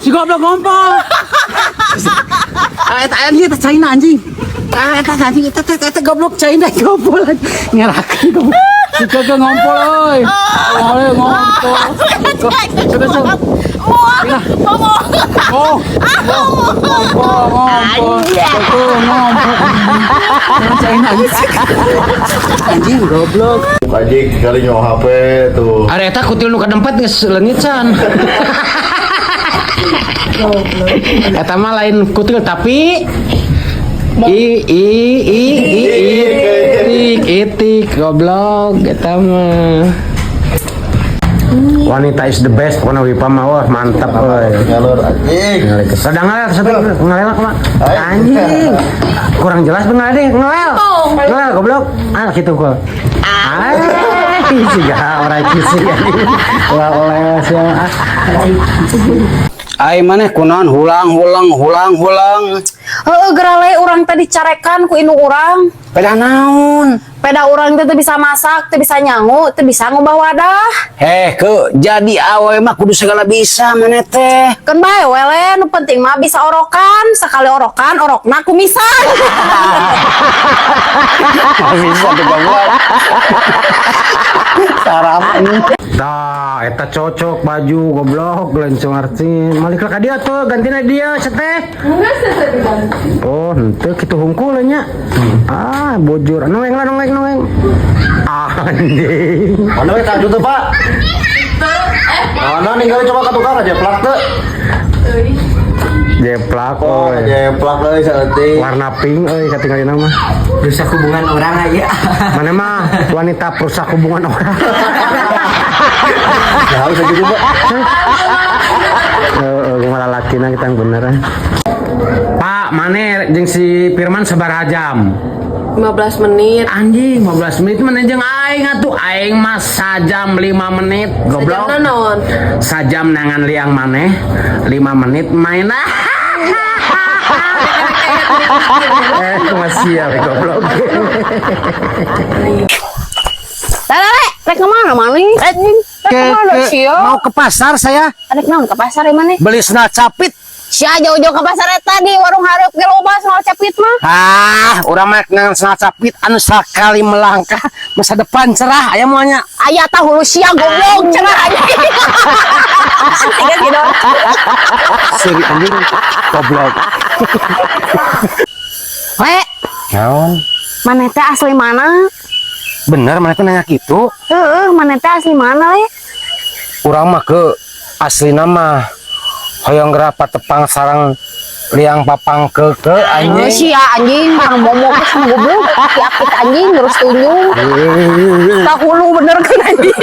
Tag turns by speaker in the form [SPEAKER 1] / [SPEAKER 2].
[SPEAKER 1] Si goblok ngompol. Eta anjing eta China anjing. Eta anjing eta goblok China goblok. Ngerakeun goblok. Si kagak ngompol euy. Oleh ngompol. Anjing goblok.
[SPEAKER 2] Anjing kali nyawa HP tuh.
[SPEAKER 1] Are eta kutil nu kadempet geus leungitsan. Eta mah lain kutil tapi itik goblok eta mah. Wanita is the best pokoknya Wipa mah wah mantap euy.
[SPEAKER 2] Ngalur anjing.
[SPEAKER 1] Sedang ngalel satu ngalel mah. Anjing. Kurang jelas bener deh ngalel. Ngalel goblok. Ah kitu gua. Siga orang kisi anjing. Oleh sia. Ai maneh kunaon hulang.
[SPEAKER 3] Heeh, gerale urang tadi carekan ku indung urang.
[SPEAKER 1] Peda naon?
[SPEAKER 3] Peda urang teh bisa masak, teh bisa nyangu, teh bisa ngubah wadah.
[SPEAKER 1] Ke jadi awe mah kudu segala bisa maneh teh.
[SPEAKER 3] Kan bae we le, nu penting mah bisa orokan, sekali orokan orokna kumisan.
[SPEAKER 1] Bisa tuh goblok. Sarapan. Tah, eta cocok baju goblok gelencong artin. Malik ka dia tuh, gantina dia seteh. Oh, henteu kitu hungkul nya. Ah, bojor. Nongeng. Anjing.
[SPEAKER 2] Mana we kaju teh, Pak? Mana ninggalin coba ka tukang aja plak teh.
[SPEAKER 1] Jeplak
[SPEAKER 2] Oh,
[SPEAKER 1] euy.
[SPEAKER 2] aja plak euy saeutik.
[SPEAKER 1] Warna pink euy katinggalina mah.
[SPEAKER 4] Rusak hubungan orang aja.
[SPEAKER 1] Mana mah wanita perusak hubungan orang.
[SPEAKER 2] Ya harus gitu, Pak.
[SPEAKER 1] Malah lakina kita yang beneran. Pak, mana jeung si Firman sabar jam?
[SPEAKER 3] 15 menit.
[SPEAKER 1] Anjing, 15 menit mana jeung aing atuh. Aing mah sajam 5 menit. Goblok.
[SPEAKER 3] Sajamna naon?
[SPEAKER 1] Sajam nangan liang maneh 5 menit main. Masih ya goblok.
[SPEAKER 3] Lele, rek kemana mani? Rek kemana sia?
[SPEAKER 1] Mau ke pasar saya
[SPEAKER 3] Rek naon ke pasar ya mani?
[SPEAKER 1] beli sendal capit.
[SPEAKER 3] Sia jauh-jauh ke pasar eta di warung hareup ge loba soal capit mah.
[SPEAKER 1] Urang mah nangan sendal capit anu sakali melangkah masa depan cerah aya moalnya.
[SPEAKER 3] Aya tah hulu sia goblok cenah anjing. Tiga gitu.
[SPEAKER 1] Seri anjing goblok.
[SPEAKER 3] Le,
[SPEAKER 1] Naon?
[SPEAKER 3] mana teh asli mana?
[SPEAKER 1] Bener mereka nanya gitu.
[SPEAKER 3] Heeh, mana teh asli mana le?
[SPEAKER 1] Urang mah ke asli nama hoyong gerapa tepang sarang liang papang ke anjing.
[SPEAKER 3] Sia anjing, orang bomo ke sama goblok, aki-aki anjing terus tunjung. Tak hulu bener kan anjing.